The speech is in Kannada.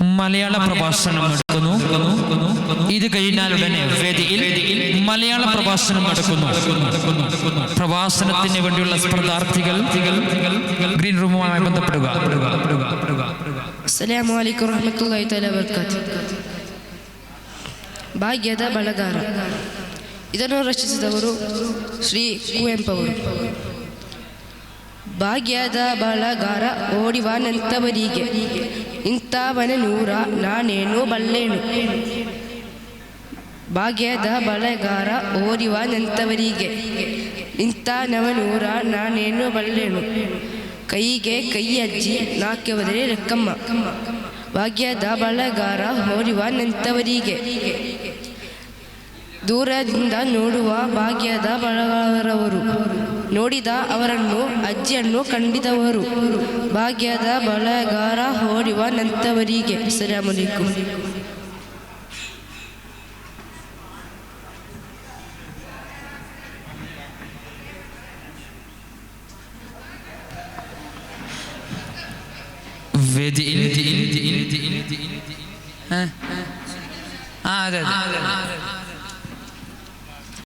മലയാള പ്രഭാഷണം നടക്കുന്നു. ഇത് കഴിഞ്ഞാൽ ഉടനെ വേദിയിൽ മലയാള പ്രഭാഷണം നടക്കുന്നു. പ്രഭാഷണത്തിന് വേണ്ടിയുള്ള സ്പർധാർത്ഥികൾ ഗ്രീൻ റൂമുമായി ബന്ധപ്പെടുക. ಅಸ್ಸಲಾಮು ಅಲೈಕುಂ ವರಹಮತುಲ್ಲಾಹಿ ತಆಲಾ ವಬರಕಾತುಹು. ಭಾಗ್ಯದ ಬಳಗಾರ. ಇದನ್ನು ರಚಿಸಿದವರು ಶ್ರೀ ಕುವೆಂಪು ಅವರು. ಭಾಗ್ಯದ ಬಳಗಾರ ಓಡಿವಾನಂತವರಿಗೆ, ಇಂಥವನ ನೂರ ನಾನೇನು ಬಲ್ಲೇನು. ಭಾಗ್ಯದ ಬಳಗಾರ ಓಡಿವಾನಂತವರಿಗೆ, ಇಂಥವನ ನೂರ ನಾನೇನು ಬಲ್ಲೇನು. ಕೈಗೆ ಕೈ ಅಜ್ಜಿ ನಾಕೆ ಬದಲೇ ಲೆಕ್ಕಮ್ಮ. ಭಾಗ್ಯದ ಬಳಗಾರ ಓಡಿವಾನಂತವರಿಗೆ, ದೂರದಿಂದ ನೋಡುವ ಭಾಗ್ಯದ ಬಳಗಾರವರು, ನೋಡಿದ ಅವರನ್ನು ಅಜ್ಜಿಯನ್ನು ಕಂಡಿದವರು. ಭಾಗ್ಯದ ಬಳಗಾರ ಓಡಿವಾನಂತವರಿಗೆ. ಅಸ್ಸಲಾಮು ಅಲೈಕುಂ. വേദിയിൽ